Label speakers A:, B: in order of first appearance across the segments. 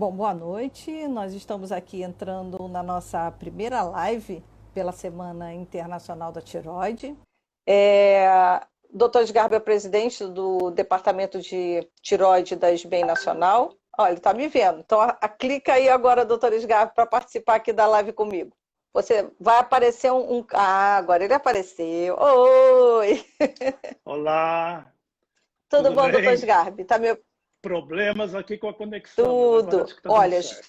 A: Bom, boa noite. Nós estamos aqui entrando na nossa primeira live pela Semana Internacional da Tireoide. Dr. Sgarbi é presidente do Departamento de Tireoide da SBEM Nacional. Olha, ele está me vendo. Então, clica aí agora, doutor Sgarbi, para participar aqui da live comigo. Você vai aparecer Ah, agora ele apareceu. Oi!
B: Olá,
A: Tudo
B: tudo
A: bom, doutor
B: bem?
A: Sgarbi? Tá me...
B: Problemas aqui com a conexão, mas agora
A: Tudo.
B: acho que está dando
A: Olha,
B: certo.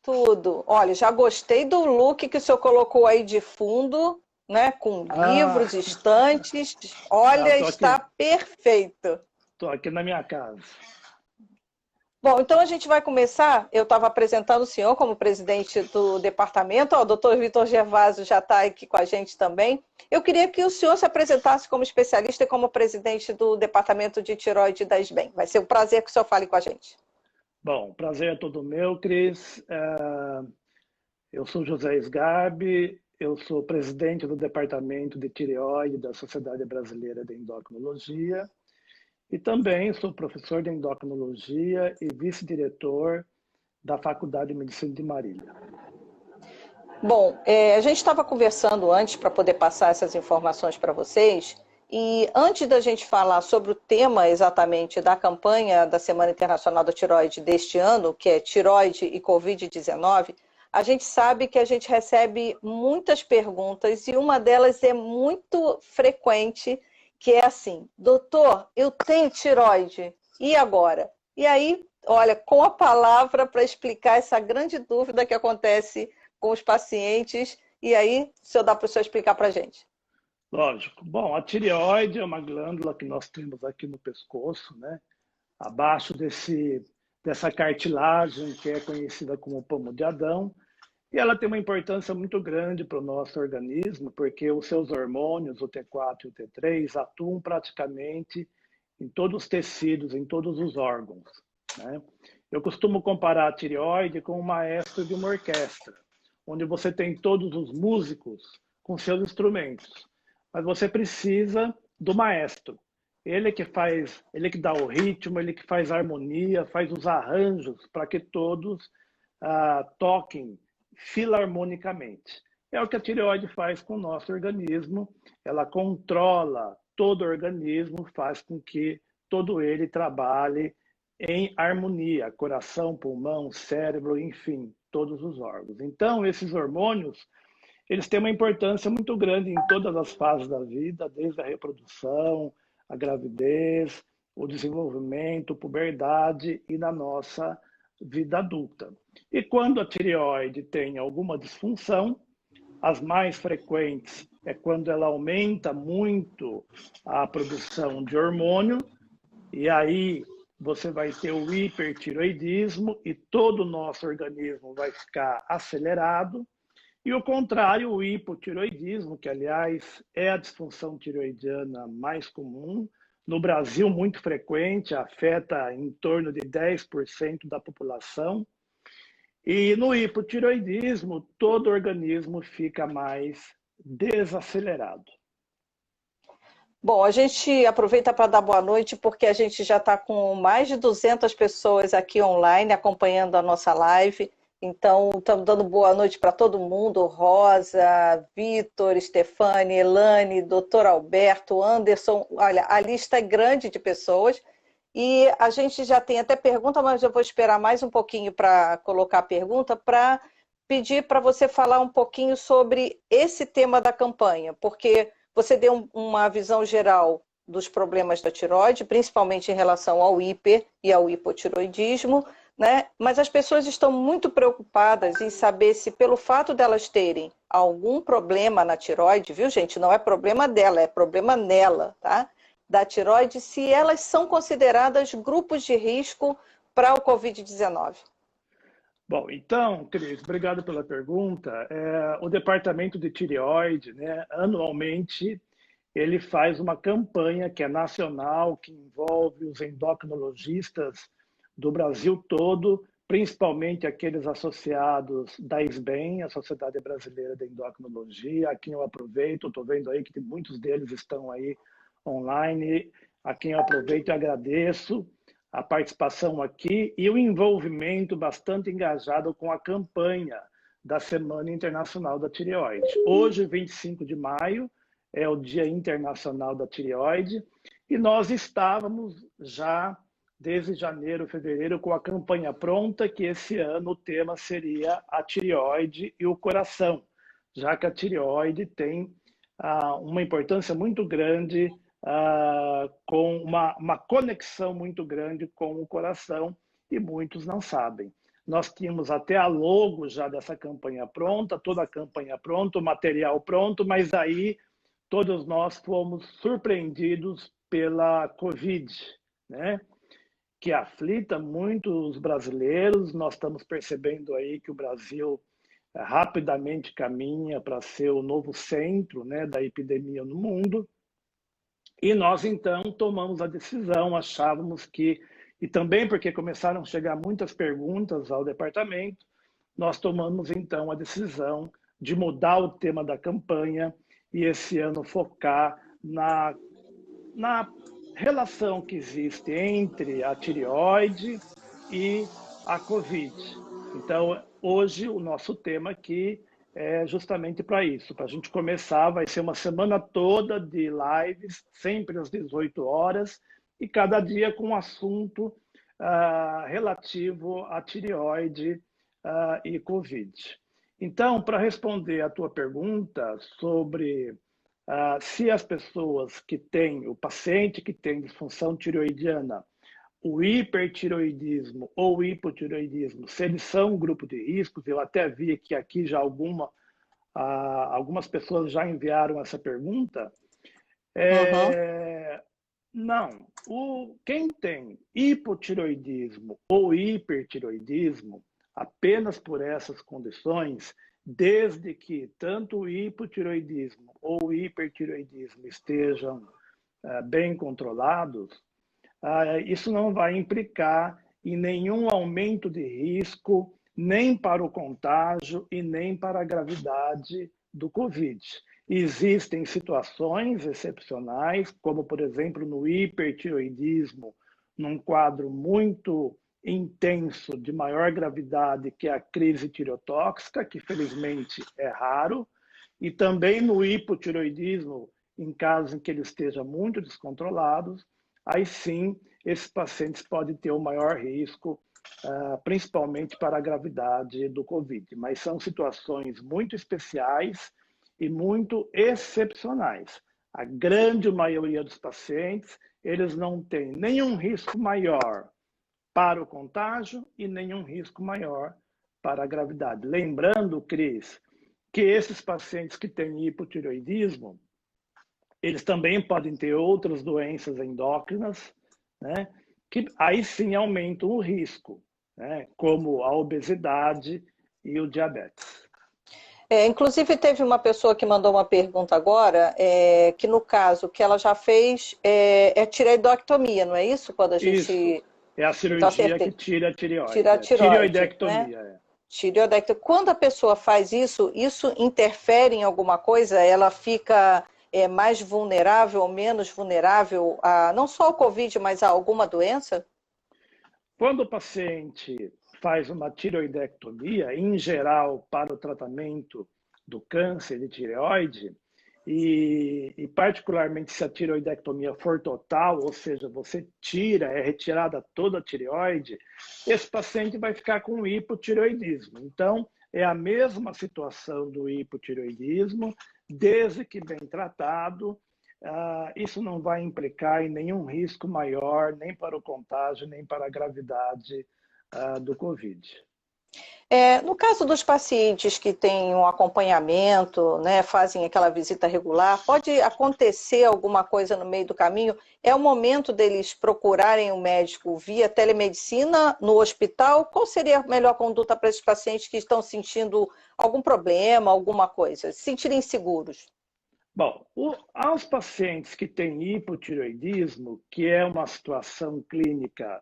A: tudo. Olha, já gostei do look que o senhor colocou aí de fundo, né? Com
B: Ah,
A: livros, estantes.
B: ah
A: Olha, está perfeito.
B: tô aqui na minha casa.
A: Bom, então a gente vai começar. Eu estava apresentando o senhor como presidente do departamento. Ó, o doutor Vitor Gervásio já está aqui com a gente também. Eu queria que o senhor se apresentasse como especialista e como presidente do departamento de tireoide da SBEM. Vai ser um prazer que o senhor fale com a gente.
B: Bom, prazer é todo meu, Cris. Eu sou José Sgarbi, eu sou presidente do Departamento de Tireoide da Sociedade Brasileira de Endocrinologia e também sou professor de endocrinologia e vice-diretor da Faculdade de Medicina de Marília.
A: Bom, a gente estava conversando antes para poder passar essas informações para vocês, e antes da gente falar sobre o tema exatamente da campanha da Semana Internacional da Tireoide deste ano, que é Tireoide e Covid-19, a gente sabe que a gente recebe muitas perguntas e uma delas é muito frequente, que é assim: doutor, eu tenho tireoide, e agora? E aí, olha, com a palavra para explicar essa grande dúvida que acontece com os pacientes, e aí o senhor dá para o senhor explicar para a gente.
B: Lógico. Bom, a tireoide é uma glândula que nós temos aqui no pescoço, né? Abaixo dessa cartilagem que é conhecida como pomo de Adão. E ela tem uma importância muito grande para o nosso organismo, porque os seus hormônios, o T4 e o T3, atuam praticamente em todos os tecidos, em todos os órgãos, né? Eu costumo comparar a tireoide com o maestro de uma orquestra, onde você tem todos os músicos com seus instrumentos, mas você precisa do maestro. Ele que faz, ele que dá o ritmo, ele que faz a harmonia, faz os arranjos para que todos toquem filarmonicamente. É o que a tireoide faz com o nosso organismo. Ela controla todo o organismo, faz com que todo ele trabalhe em harmonia, coração, pulmão, cérebro, enfim, todos os órgãos. Então, esses hormônios, eles têm uma importância muito grande em todas as fases da vida, desde a reprodução, a gravidez, o desenvolvimento, puberdade e na nossa vida adulta. E quando a tireoide tem alguma disfunção, as mais frequentes é quando ela aumenta muito a produção de hormônio, e aí você vai ter o hipertiroidismo e todo o nosso organismo vai ficar acelerado. E o contrário, o hipotiroidismo, que aliás é a disfunção tiroidiana mais comum, no Brasil muito frequente, afeta em torno de 10% da população. E no hipotiroidismo, todo o organismo fica mais desacelerado.
A: Bom, a gente aproveita para dar boa noite, porque a gente já está com mais de 200 pessoas aqui online acompanhando a nossa live. Então, estamos dando boa noite para todo mundo: Rosa, Vitor, Stefane, Elane, doutor Alberto, Anderson. Olha, a lista é grande de pessoas. E a gente já tem até pergunta, mas eu vou esperar mais um pouquinho para colocar a pergunta, para pedir para você falar um pouquinho sobre esse tema da campanha, porque você deu uma visão geral dos problemas da tireoide, principalmente em relação ao hiper e ao hipotiroidismo, né? Mas as pessoas estão muito preocupadas em saber se, pelo fato delas terem algum problema na tireoide, viu, gente? Não é problema dela, é problema nela, tá? Da tireoide, se elas são consideradas grupos de risco para o Covid-19.
B: Bom, então, Cris, obrigado pela pergunta. O departamento de tireoide, né, anualmente, ele faz uma campanha que é nacional, que envolve os endocrinologistas do Brasil todo, principalmente aqueles associados da SBEM, a Sociedade Brasileira de Endocrinologia, a quem eu aproveito, estou vendo aí que muitos deles estão aí online, a quem eu aproveito e agradeço a participação aqui e o envolvimento bastante engajado com a campanha da Semana Internacional da Tireoide. Hoje, 25 de maio, é o Dia Internacional da Tireoide, e nós estávamos já desde janeiro, fevereiro, com a campanha pronta, que esse ano o tema seria a tireoide e o coração, já que a tireoide tem uma importância muito grande, com uma conexão muito grande com o coração, e muitos não sabem. Nós tínhamos até a logo já dessa campanha pronta, toda a campanha pronta, o material pronto, mas aí todos nós fomos surpreendidos pela Covid, né? Que aflita muito os brasileiros. Nós estamos percebendo aí que o Brasil rapidamente caminha para ser o novo centro, né, da epidemia no mundo. E nós, então, tomamos a decisão, achávamos que, e também porque começaram a chegar muitas perguntas ao departamento, nós tomamos, então, a decisão de mudar o tema da campanha e esse ano focar na relação que existe entre a tireoide e a Covid. Então, hoje, o nosso tema aqui é justamente para isso, para a gente começar. Vai ser uma semana toda de lives, sempre às 18 horas, e cada dia com um assunto relativo à tireoide e Covid. Então, para responder a tua pergunta sobre se as pessoas que têm, o paciente que tem disfunção tireoidiana, o hipertireoidismo ou o hipotireoidismo, se eles são um grupo de riscos, eu até vi que aqui já algumas pessoas já enviaram essa pergunta. Não. Quem tem hipotireoidismo ou hipertireoidismo, apenas por essas condições, desde que tanto o hipotireoidismo ou o hipertireoidismo estejam bem controlados, isso não vai implicar em nenhum aumento de risco, nem para o contágio e nem para a gravidade do Covid. Existem situações excepcionais, como, por exemplo, no hipertireoidismo, num quadro muito intenso de maior gravidade, que é a crise tireotóxica, que felizmente é raro, e também no hipotireoidismo, em casos em que ele esteja muito descontrolados, aí sim, esses pacientes podem ter o maior risco, principalmente para a gravidade do Covid. Mas são situações muito especiais e muito excepcionais. A grande maioria dos pacientes, eles não têm nenhum risco maior para o contágio e nenhum risco maior para a gravidade. Lembrando, Cris, que esses pacientes que têm hipotireoidismo, eles também podem ter outras doenças endócrinas, né, que aí sim aumentam o risco, né, como a obesidade e o diabetes.
A: Inclusive, teve uma pessoa que mandou uma pergunta agora, que no caso que ela já fez é tireoidectomia, não é isso? Quando a gente...
B: Isso, é a cirurgia que tira a tireoide.
A: Tira a tireoide,
B: tireoidectomia,
A: né? Tireoidectomia. Quando a pessoa faz isso, isso interfere em alguma coisa? Ela fica mais vulnerável ou menos vulnerável a não só ao Covid, mas a alguma doença?
B: Quando o paciente faz uma tireoidectomia, em geral, para o tratamento do câncer de tireoide, e particularmente se a tireoidectomia for total, ou seja, você tira, é retirada toda a tireoide, esse paciente vai ficar com hipotireoidismo. Então, é a mesma situação do hipotireoidismo, desde que bem tratado, isso não vai implicar em nenhum risco maior, nem para o contágio, nem para a gravidade do Covid.
A: No caso dos pacientes que têm um acompanhamento, né, fazem aquela visita regular, pode acontecer alguma coisa no meio do caminho? É o momento deles procurarem o médico via telemedicina no hospital? Qual seria a melhor conduta para esses pacientes que estão sentindo algum problema, alguma coisa, se sentirem inseguros?
B: Bom, aos pacientes que têm hipotireoidismo, que é uma situação clínica,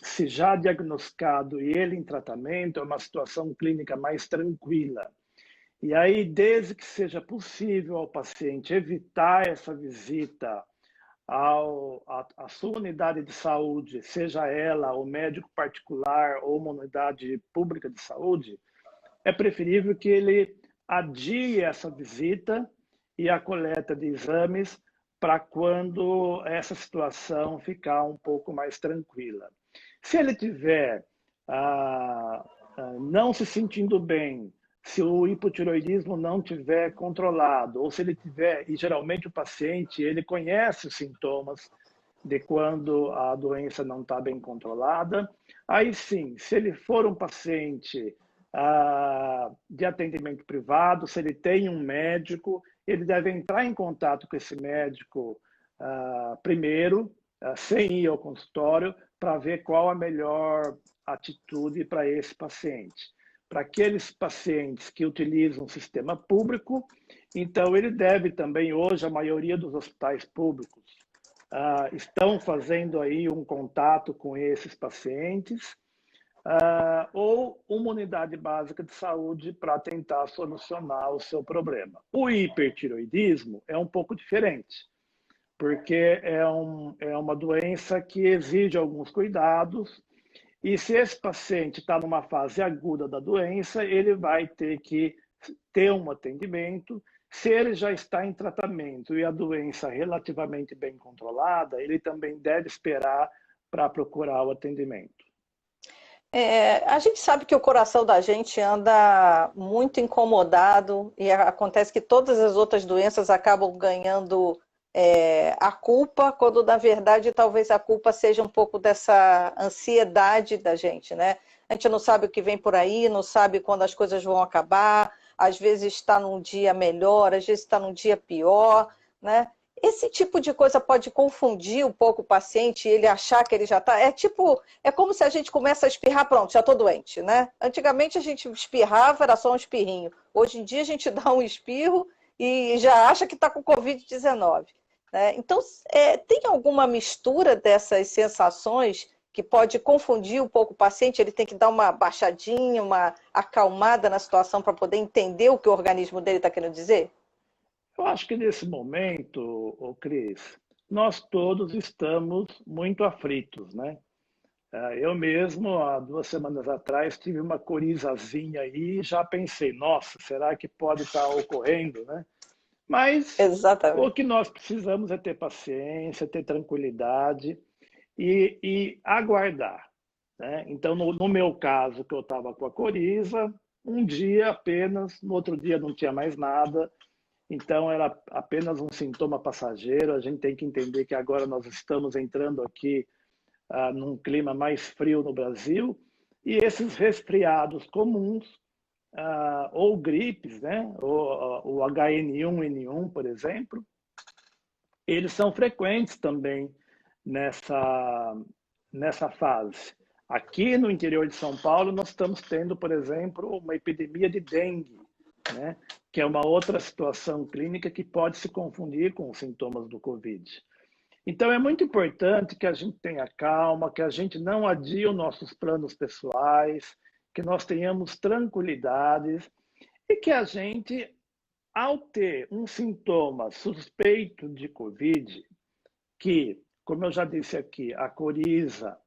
B: se já diagnosticado e ele em tratamento, é uma situação clínica mais tranquila. E aí, desde que seja possível ao paciente evitar essa visita à sua unidade de saúde, seja ela o médico particular ou uma unidade pública de saúde, é preferível que ele adie essa visita e a coleta de exames para quando essa situação ficar um pouco mais tranquila. Se ele tiver não se sentindo bem, se o hipotireoidismo não tiver controlado, ou se ele tiver, e geralmente o paciente, ele conhece os sintomas de quando a doença não está bem controlada, aí sim, se ele for um paciente de atendimento privado, se ele tem um médico, ele deve entrar em contato com esse médico primeiro, sem ir ao consultório, para ver qual a melhor atitude para esse paciente. Para aqueles pacientes que utilizam o sistema público, então ele deve também, hoje, a maioria dos hospitais públicos estão fazendo aí um contato com esses pacientes, ou uma unidade básica de saúde para tentar solucionar o seu problema. O hipertireoidismo é um pouco diferente, porque é uma doença que exige alguns cuidados, e se esse paciente está numa fase aguda da doença, ele vai ter que ter um atendimento. Se ele já está em tratamento e a doença relativamente bem controlada, ele também deve esperar para procurar o atendimento.
A: A gente sabe que o coração da gente anda muito incomodado e acontece que todas as outras doenças acabam ganhando a culpa, quando na verdade talvez a culpa seja um pouco dessa ansiedade da gente, né? A gente não sabe o que vem por aí, não sabe quando as coisas vão acabar, às vezes está num dia melhor, às vezes está num dia pior, né? Esse tipo de coisa pode confundir um pouco o paciente e ele achar que ele já está... É como se a gente começa a espirrar, pronto, já estou doente, né? Antigamente a gente espirrava, era só um espirrinho. Hoje em dia a gente dá um espirro e já acha que está com Covid-19. Né? Então, tem alguma mistura dessas sensações que pode confundir um pouco o paciente? Ele tem que dar uma baixadinha, uma acalmada na situação para poder entender o que o organismo dele está querendo dizer?
B: Eu acho que nesse momento, Cris, nós todos estamos muito aflitos, né? Eu mesmo, há 2 semanas atrás, tive uma corizazinha aí e já pensei, nossa, será que pode estar ocorrendo, né? Mas o
A: Exatamente.
B: que nós precisamos é ter paciência, ter tranquilidade e aguardar, né? Então, no meu caso, que eu estava com a coriza, um dia apenas, no outro dia não tinha mais nada, então era apenas um sintoma passageiro. A gente tem que entender que agora nós estamos entrando aqui num clima mais frio no Brasil, e esses resfriados comuns, ou gripes, né? O HN1N1, por exemplo, eles são frequentes também nessa fase. Aqui no interior de São Paulo, nós estamos tendo, por exemplo, uma epidemia de dengue, né? Que é uma outra situação clínica que pode se confundir com os sintomas do Covid. Então, é muito importante que a gente tenha calma, que a gente não adie os nossos planos pessoais, que nós tenhamos tranquilidade e que a gente, ao ter um sintoma suspeito de Covid, que, como eu já disse aqui, a coriza,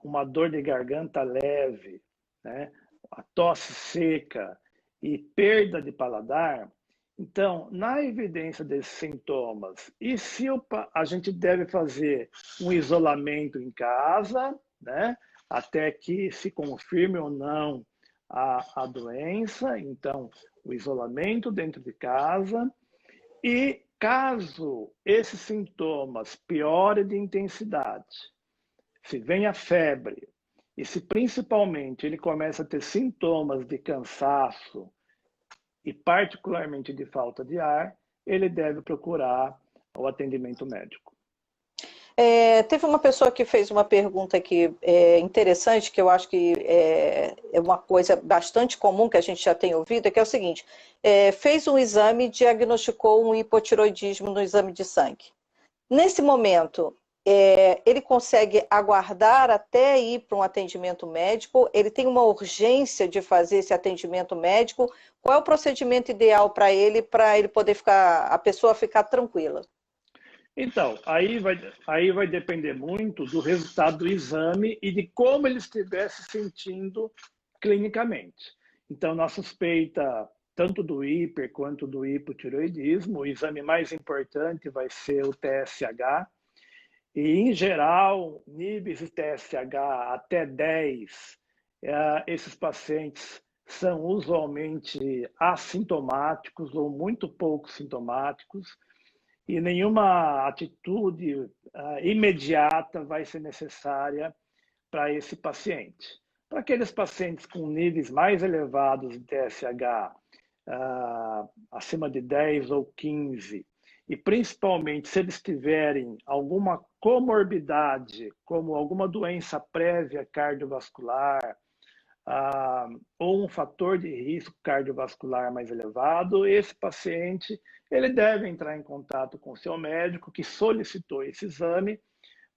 B: uma dor de garganta leve, né, a tosse seca e perda de paladar, então, na evidência desses sintomas, e se a gente deve fazer um isolamento em casa, né, até que se confirme ou não a doença, então, o isolamento dentro de casa, e caso esses sintomas piorem de intensidade, se vem a febre, e se principalmente ele começa a ter sintomas de cansaço, e particularmente de falta de ar, ele deve procurar o atendimento médico.
A: Teve uma pessoa que fez uma pergunta aqui interessante, que eu acho que é uma coisa bastante comum que a gente já tem ouvido, que é o seguinte: fez um exame e diagnosticou um hipotiroidismo no exame de sangue. Nesse momento, ele consegue aguardar até ir para um atendimento médico? Ele tem uma urgência de fazer esse atendimento médico? Qual é o procedimento ideal para ele poder a pessoa ficar tranquila?
B: Então, aí vai depender muito do resultado do exame e de como ele estiver se sentindo clinicamente. Então, na suspeita tanto do hiper quanto do hipotireoidismo, o exame mais importante vai ser o TSH. E, em geral, níveis de TSH até 10, esses pacientes são usualmente assintomáticos ou muito pouco sintomáticos, e nenhuma atitude imediata vai ser necessária para esse paciente. Para aqueles pacientes com níveis mais elevados de TSH, acima de 10 ou 15, e principalmente se eles tiverem alguma comorbidade, como alguma doença prévia cardiovascular, ou um fator de risco cardiovascular mais elevado, esse paciente ele deve entrar em contato com o seu médico que solicitou esse exame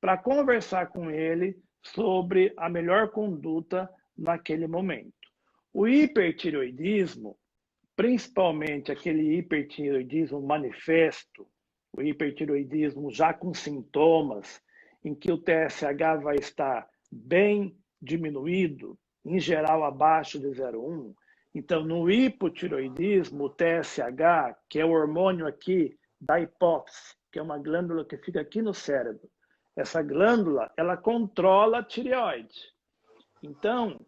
B: para conversar com ele sobre a melhor conduta naquele momento. O hipertireoidismo, principalmente aquele hipertireoidismo manifesto, o hipertireoidismo já com sintomas, em que o TSH vai estar bem diminuído, em geral abaixo de 0,1. Então, no hipotireoidismo, o TSH, que é o hormônio aqui da hipófise, que é uma glândula que fica aqui no cérebro, essa glândula, ela controla a tireoide. Então,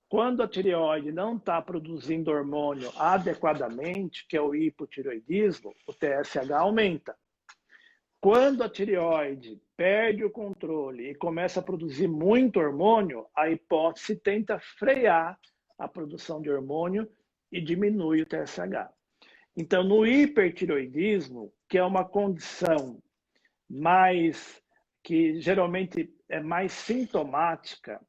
B: quando a tireoide não está produzindo hormônio adequadamente, que é o hipotireoidismo, o TSH aumenta. Quando a tireoide perde o controle e começa a produzir muito hormônio, a hipófise tenta frear a produção de hormônio e diminui o TSH. Então, no hipertireoidismo, que é uma condição que geralmente é mais sintomática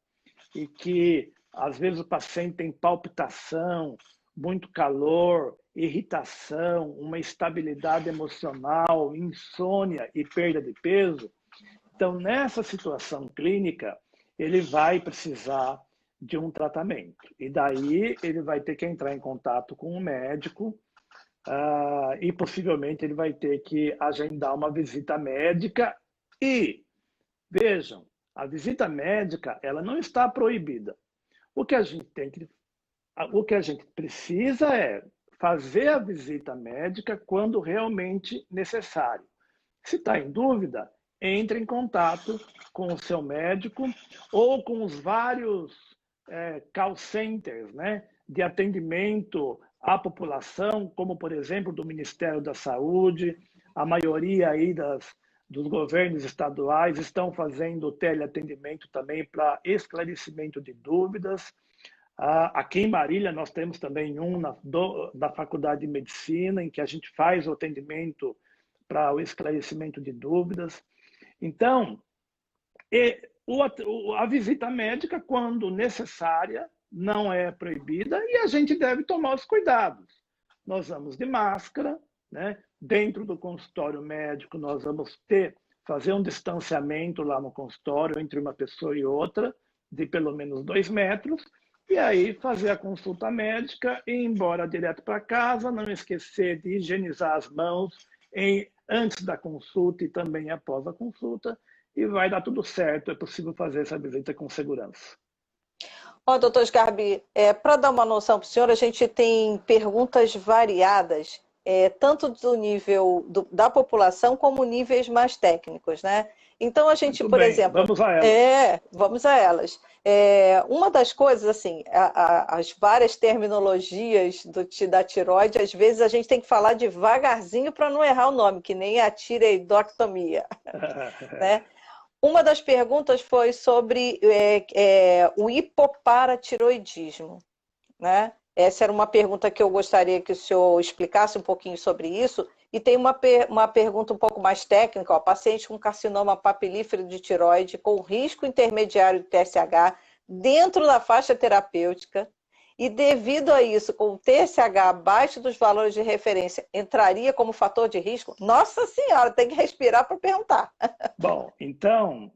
B: e que às vezes o paciente tem palpitação, muito calor, irritação, uma instabilidade emocional, insônia e perda de peso. Então, nessa situação clínica, ele vai precisar de um tratamento. E daí ele vai ter que entrar em contato com o médico e possivelmente ele vai ter que agendar uma visita médica. E, vejam, a visita médica ela não está proibida. O que a gente precisa é fazer a visita médica quando realmente necessário. Se está em dúvida, entre em contato com o seu médico ou com os vários call centers, né, de atendimento à população, como, por exemplo, do Ministério da Saúde. A maioria aí dos governos estaduais estão fazendo teleatendimento também para esclarecimento de dúvidas. Aqui em Marília, nós temos também da Faculdade de Medicina, em que a gente faz o atendimento para o esclarecimento de dúvidas. Então, a visita médica, quando necessária, não é proibida e a gente deve tomar os cuidados. Nós vamos de máscara, né? Dentro do consultório médico, nós vamos fazer um distanciamento lá no consultório entre uma pessoa e outra, de pelo menos 2 metros, e aí fazer a consulta médica e ir embora direto para casa, não esquecer de higienizar as mãos antes da consulta e também após a consulta, e vai dar tudo certo, é possível fazer essa visita com segurança.
A: Doutor Sgarbi, para dar uma noção para o senhor, a gente tem perguntas variadas, tanto do nível da população como níveis mais técnicos, né? Então, a gente,
B: Muito
A: por
B: bem,
A: exemplo...
B: Vamos a elas.
A: Vamos a elas. Uma das coisas, assim, as várias terminologias da tireoide, às vezes a gente tem que falar devagarzinho para não errar o nome, que nem a tireoidectomia, né? Uma das perguntas foi sobre o hipoparatiroidismo, né? Essa era uma pergunta que eu gostaria que o senhor explicasse um pouquinho sobre isso. E tem uma pergunta um pouco mais técnica, ó, paciente com carcinoma papilífero de tireoide com risco intermediário de TSH dentro da faixa terapêutica e devido a isso, com o TSH abaixo dos valores de referência, entraria como fator de risco? Nossa Senhora, tem que respirar para perguntar.
B: Bom, então,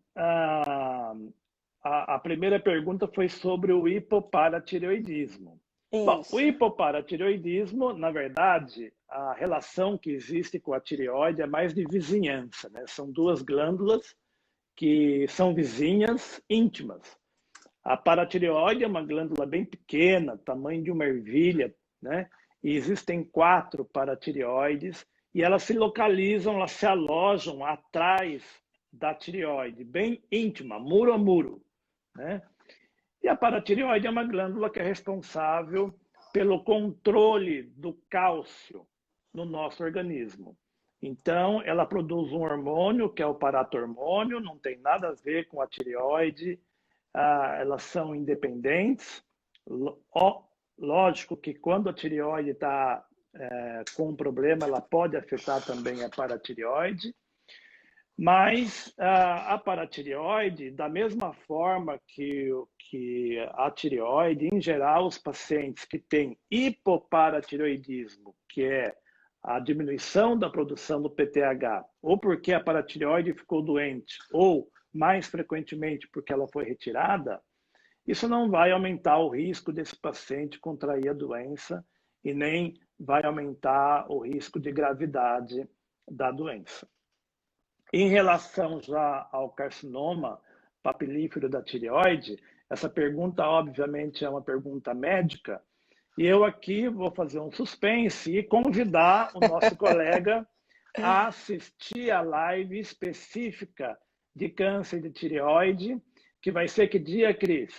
B: a primeira pergunta foi sobre o hipoparatireoidismo. Bom, o
A: Isso.
B: hipoparatireoidismo, na verdade, a relação que existe com a tireoide é mais de vizinhança, né? São duas glândulas que são vizinhas íntimas. A paratireoide é uma glândula bem pequena, tamanho de uma ervilha, né? E existem 4 paratireoides e elas se localizam, elas se alojam atrás da tireoide, bem íntima, muro a muro, né? E a paratireoide é uma glândula que é responsável pelo controle do cálcio no nosso organismo. Então, ela produz um hormônio, que é o paratormônio, não tem nada a ver com a tireoide, elas são independentes. Lógico que quando a tireoide está com um problema, ela pode afetar também a paratireoide, mas a paratireoide, da mesma forma que a tireoide, em geral, os pacientes que têm hipoparatireoidismo, que é a diminuição da produção do PTH, ou porque a paratireoide ficou doente, ou mais frequentemente porque ela foi retirada, isso não vai aumentar o risco desse paciente contrair a doença e nem vai aumentar o risco de gravidade da doença. Em relação já ao carcinoma papilífero da tireoide, essa pergunta, obviamente, é uma pergunta médica, e eu aqui vou fazer um suspense e convidar o nosso colega a assistir a live específica de câncer de tireoide, que vai ser que dia, Cris?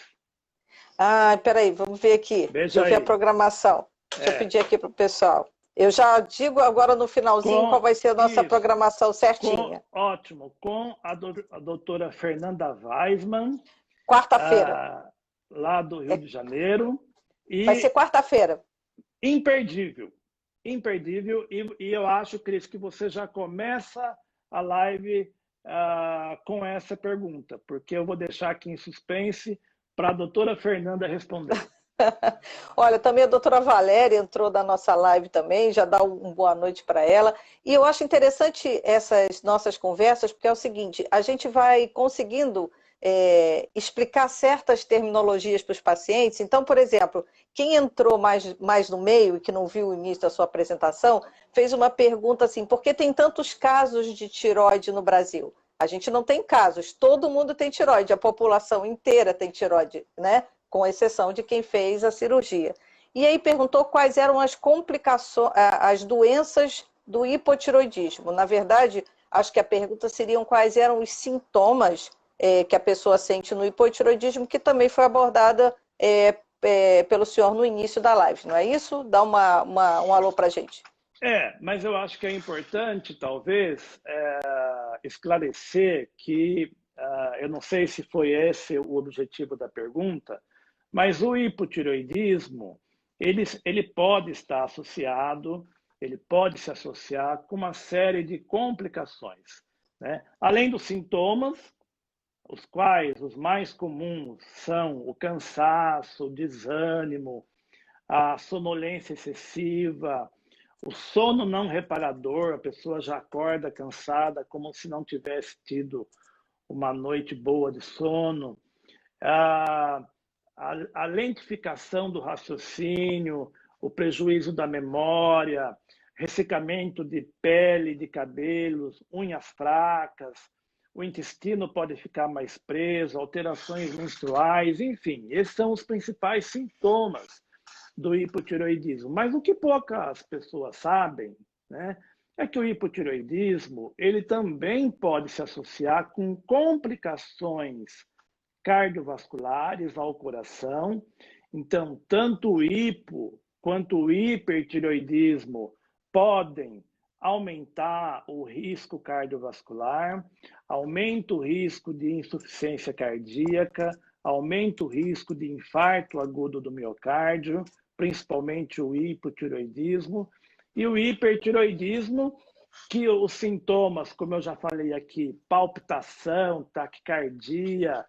A: Ah, peraí, vamos ver aqui. Deixa
B: Veja
A: eu ver a
B: aí.
A: programação. Deixa eu pedir aqui para o pessoal. Eu já digo agora no finalzinho qual vai ser a nossa programação certinha.
B: Ótimo, com a doutora Fernanda Weisman,
A: Quarta-feira.
B: Lá do Rio de Janeiro.
A: Vai ser quarta-feira.
B: Imperdível. Imperdível. E eu acho, Cris, que você já começa a live com essa pergunta, porque eu vou deixar aqui em suspense para a doutora Fernanda responder.
A: Olha, também a doutora Valéria entrou da nossa live também, já dá uma boa noite para ela. E eu acho interessante essas nossas conversas, porque é o seguinte, a gente vai conseguindo explicar certas terminologias para os pacientes. Então, por exemplo, quem entrou mais no meio e que não viu o início da sua apresentação, fez uma pergunta assim, por que tem tantos casos de tireoide no Brasil? A gente não tem casos, todo mundo tem tireoide, a população inteira tem tireoide, né? Com exceção de quem fez a cirurgia. E aí perguntou quais eram as complicações, as doenças do hipotiroidismo. Na verdade, acho que a pergunta seria quais eram os sintomas que a pessoa sente no hipotiroidismo, que também foi abordada pelo senhor no início da live, não é isso? Dá um alô para a gente.
B: Mas eu acho que é importante, talvez, esclarecer que, eu não sei se foi esse o objetivo da pergunta, mas o hipotireoidismo, ele pode estar associado, ele pode se associar com uma série de complicações, né? Além dos sintomas, os quais os mais comuns são o cansaço, o desânimo, a sonolência excessiva, o sono não reparador, a pessoa já acorda cansada, como se não tivesse tido uma noite boa de sono, a lentificação do raciocínio, o prejuízo da memória, ressecamento de pele, de cabelos, unhas fracas, o intestino pode ficar mais preso, alterações menstruais, enfim, esses são os principais sintomas do hipotireoidismo. Mas o que poucas pessoas sabem, né, é que o hipotireoidismo ele também pode se associar com complicações cardiovasculares ao coração. Então, tanto o hipo quanto o hipertireoidismo podem aumentar o risco cardiovascular, aumenta o risco de insuficiência cardíaca, aumenta o risco de infarto agudo do miocárdio, principalmente o hipotireoidismo, e o hipertireoidismo, que os sintomas, como eu já falei aqui, palpitação, taquicardia,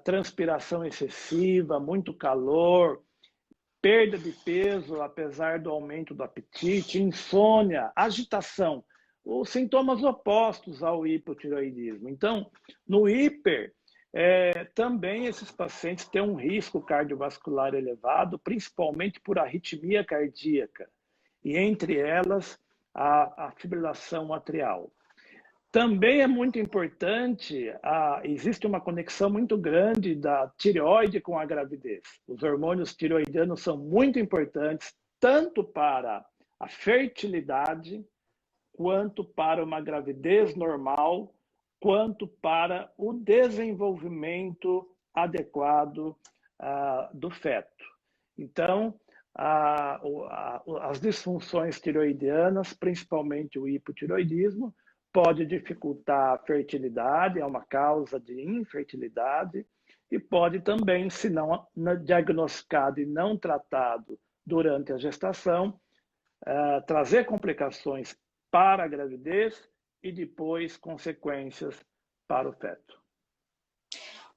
B: transpiração excessiva, muito calor, perda de peso apesar do aumento do apetite, insônia, agitação, os sintomas opostos ao hipotireoidismo. Então, no hiper, Também esses pacientes têm um risco cardiovascular elevado, principalmente por arritmia cardíaca, e entre elas a fibrilação atrial. Também é muito importante, existe uma conexão muito grande da tireoide com a gravidez. Os hormônios tireoidianos são muito importantes, tanto para a fertilidade, quanto para uma gravidez normal, quanto para o desenvolvimento adequado do feto. Então, as disfunções tireoidianas, principalmente o hipotireoidismo, pode dificultar a fertilidade, é uma causa de infertilidade, e pode também, se não diagnosticado e não tratado durante a gestação, trazer complicações para a gravidez e depois consequências para o feto.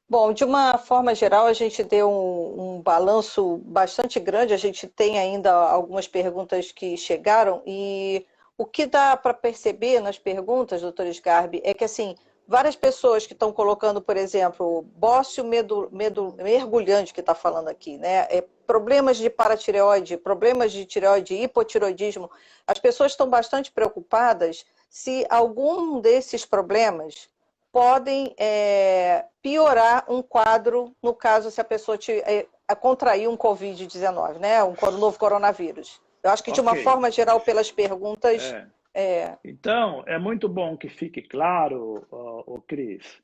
A: Bom, de uma forma geral, a gente deu um balanço bastante grande, a gente tem ainda algumas perguntas que chegaram, e o que dá para perceber nas perguntas, doutor Sgarbi, é que assim, várias pessoas que estão colocando, por exemplo, bócio mergulhante, que está falando aqui, né? Problemas de paratireoide, problemas de tireoide, hipotireoidismo, as pessoas estão bastante preocupadas se algum desses problemas podem piorar um quadro, no caso, se a pessoa contrair um Covid-19, né? Um novo coronavírus. Eu acho que, de uma forma geral, pelas perguntas...
B: Então, é muito bom que fique claro, Cris,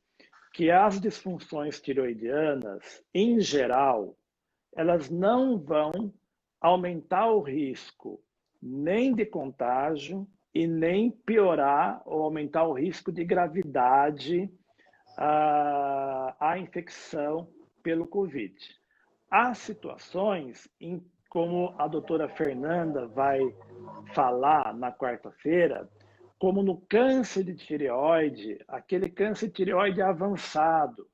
B: que as disfunções tireoidianas, em geral, elas não vão aumentar o risco nem de contágio e nem piorar ou aumentar o risco de gravidade à infecção pelo Covid. Há situações, como a doutora Fernanda vai falar na quarta-feira, como no câncer de tireoide, aquele câncer de tireoide avançado,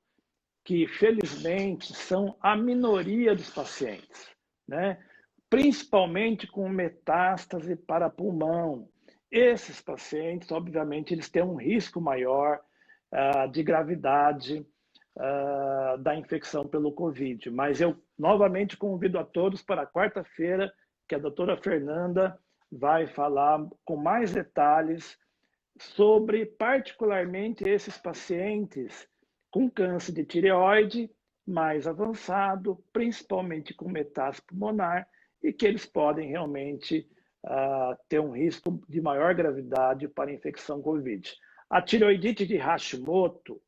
B: que felizmente são a minoria dos pacientes, né? Principalmente com metástase para pulmão. Esses pacientes, obviamente, eles têm um risco maior de gravidade da infecção pelo Covid. Mas eu novamente convido a todos para quarta-feira, que a doutora Fernanda vai falar com mais detalhes sobre, particularmente, esses pacientes com câncer de tireoide mais avançado, principalmente com metástase pulmonar, e que eles podem realmente ter um risco de maior gravidade para a infecção Covid. A tireoidite de Hashimoto,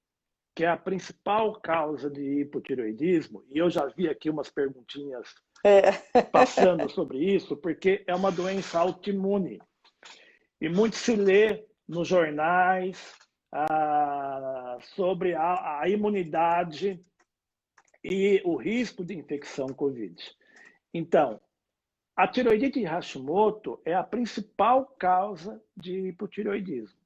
B: que é a principal causa de hipotireoidismo, e eu já vi aqui umas perguntinhas passando sobre isso, porque é uma doença autoimune. E muito se lê nos jornais sobre a imunidade e o risco de infecção Covid. Então, a tireoidite de Hashimoto é a principal causa de hipotireoidismo.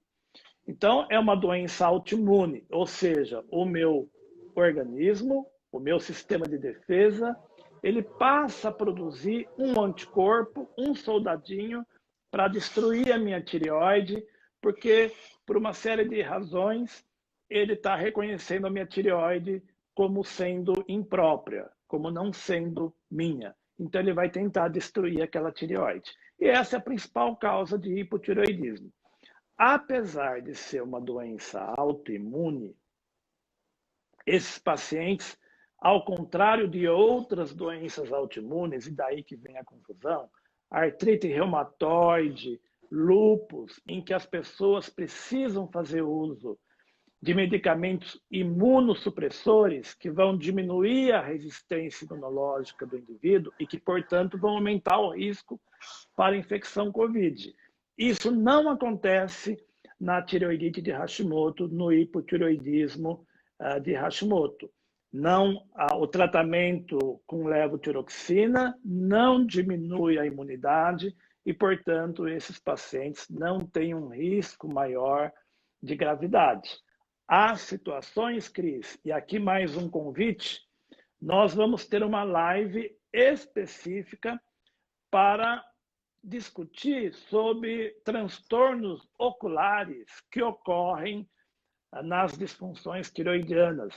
B: Então, é uma doença autoimune, ou seja, o meu organismo, o meu sistema de defesa, ele passa a produzir um anticorpo, um soldadinho, para destruir a minha tireoide, porque, por uma série de razões, ele está reconhecendo a minha tireoide como sendo imprópria, como não sendo minha. Então, ele vai tentar destruir aquela tireoide. E essa é a principal causa de hipotireoidismo. Apesar de ser uma doença autoimune, esses pacientes, ao contrário de outras doenças autoimunes, e daí que vem a confusão, artrite reumatoide, lúpus, em que as pessoas precisam fazer uso de medicamentos imunossupressores que vão diminuir a resistência imunológica do indivíduo e que, portanto, vão aumentar o risco para infecção COVID. Isso não acontece na tireoidite de Hashimoto, no hipotireoidismo de Hashimoto. Não, o tratamento com levotiroxina não diminui a imunidade e, portanto, esses pacientes não têm um risco maior de gravidade. Há situações, Cris, e aqui mais um convite, nós vamos ter uma live específica para discutir sobre transtornos oculares que ocorrem nas disfunções tireoidianas,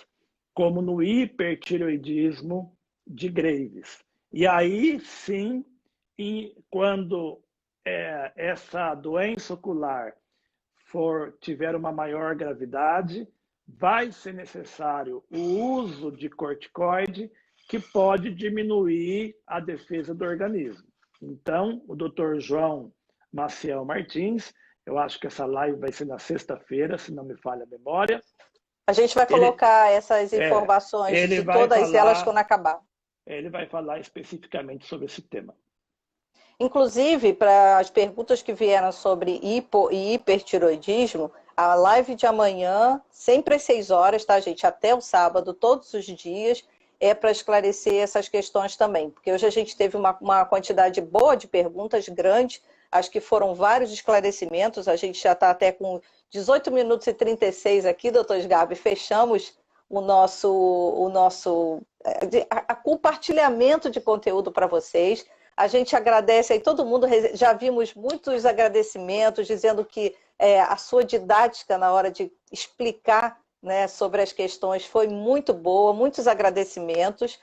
B: como no hipertireoidismo de Graves. E aí sim, quando essa doença ocular tiver uma maior gravidade, vai ser necessário o uso de corticoide, que pode diminuir a defesa do organismo. Então, o Dr. João Maciel Martins, eu acho que essa live vai ser na sexta-feira, se não me falha a memória.
A: A gente vai colocar essas informações de todas elas quando acabar.
B: Ele vai falar especificamente sobre esse tema.
A: Inclusive, para as perguntas que vieram sobre hipo e hipertiroidismo, a live de amanhã, sempre às 6 horas, tá, gente? Até o sábado, todos os dias, é para esclarecer essas questões também. Porque hoje a gente teve uma quantidade boa de perguntas, grande, acho que foram vários esclarecimentos, a gente já está até com 18 minutos e 36 aqui, doutor Gabi, fechamos o compartilhamento de conteúdo para vocês. A gente agradece aí todo mundo, já vimos muitos agradecimentos dizendo que a sua didática na hora de explicar, né, sobre as questões foi muito boa, muitos agradecimentos,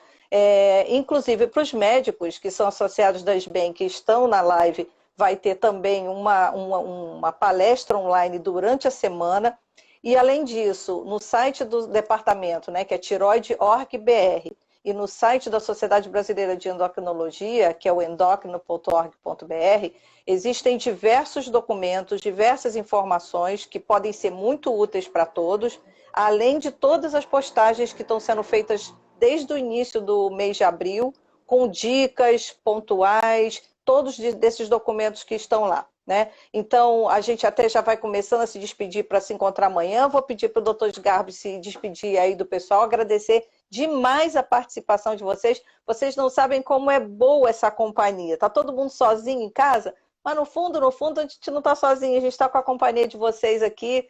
A: inclusive para os médicos que são associados da SBEM, que estão na live, vai ter também uma palestra online durante a semana. E além disso, no site do departamento, né, que é tiroide.org.br, e no site da Sociedade Brasileira de Endocrinologia, que é o endocrino.org.br, existem diversos documentos, diversas informações que podem ser muito úteis para todos, além de todas as postagens que estão sendo feitas desde o início do mês de abril, com dicas pontuais, todos desses documentos que estão lá, né? Então, a gente até já vai começando a se despedir para se encontrar amanhã. Vou pedir para o doutor Garbi se despedir aí do pessoal, agradecer demais a participação de vocês. Vocês não sabem como é boa essa companhia. Está todo mundo sozinho em casa, mas no fundo, a gente não está sozinho, a gente está com a companhia de vocês aqui,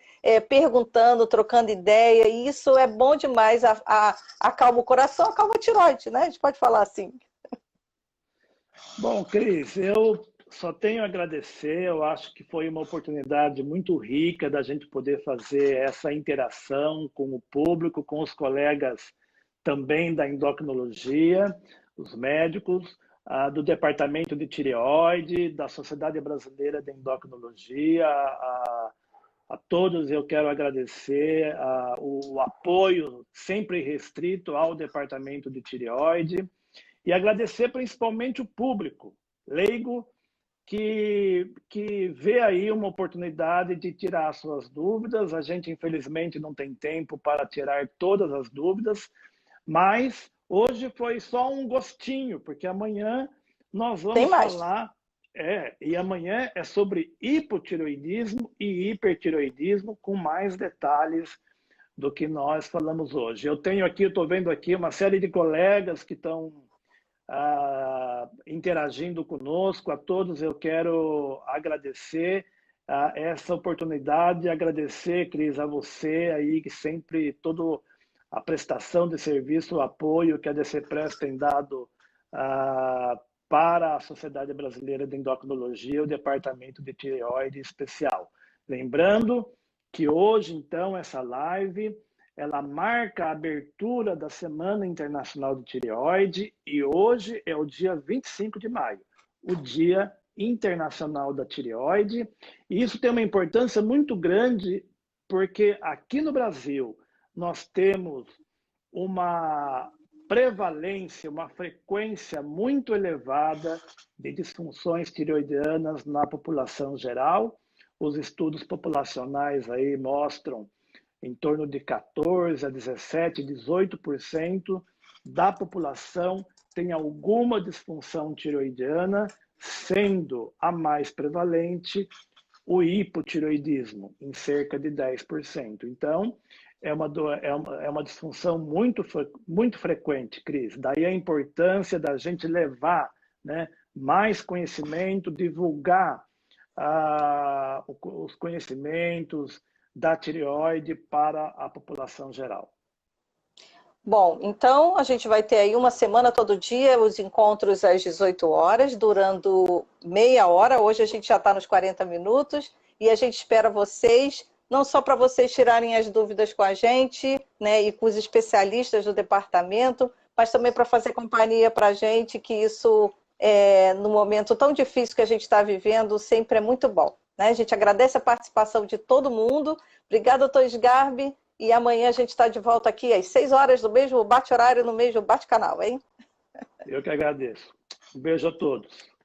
A: perguntando, trocando ideia, e isso é bom demais, acalma o coração, acalma a tiroide, né? A gente pode falar assim.
B: Bom, Cris, eu só tenho a agradecer. Eu acho que foi uma oportunidade muito rica da gente poder fazer essa interação com o público, com os colegas também da endocrinologia, os médicos, do Departamento de Tireoide, da Sociedade Brasileira de Endocrinologia. A todos eu quero agradecer o apoio sempre restrito ao Departamento de Tireoide e agradecer principalmente o público leigo que vê aí uma oportunidade de tirar suas dúvidas. A gente, infelizmente, não tem tempo para tirar todas as dúvidas, mas hoje foi só um gostinho, porque amanhã nós vamos falar... e amanhã é sobre hipotireoidismo e hipertireoidismo, com mais detalhes do que nós falamos hoje. Eu estou vendo aqui uma série de colegas que estão interagindo conosco. A todos eu quero agradecer essa oportunidade, agradecer, Cris, a você aí, que sempre toda a prestação de serviço, o apoio que a DCPRES tem dado para a Sociedade Brasileira de Endocrinologia, o Departamento de Tireoide Especial. Lembrando que hoje, então, essa live, ela marca a abertura da Semana Internacional de Tireoide, e hoje é o dia 25 de maio, o Dia Internacional da Tireoide. E isso tem uma importância muito grande, porque aqui no Brasil nós temos uma prevalência, uma frequência muito elevada de disfunções tireoidianas na população geral. Os estudos populacionais aí mostram em torno de 14 a 17, 18% da população tem alguma disfunção tireoidiana, sendo a mais prevalente o hipotireoidismo, em cerca de 10%. Então, é uma disfunção muito frequente, Cris. Daí a importância da gente levar, né, mais conhecimento, divulgar os conhecimentos da tireoide para a população geral.
A: Bom, então a gente vai ter aí uma semana todo dia, os encontros às 18 horas, durando meia hora. Hoje a gente já está nos 40 minutos e a gente espera vocês não só para vocês tirarem as dúvidas com a gente, né, e com os especialistas do departamento, mas também para fazer companhia para a gente, que isso, no momento tão difícil que a gente está vivendo, sempre é muito bom. Né? A gente agradece a participação de todo mundo. Obrigada, doutor Sgarbi. E amanhã a gente está de volta aqui às 6 horas do mesmo bate-horário, no mesmo bate-canal, hein?
B: Eu que agradeço. Um beijo a todos.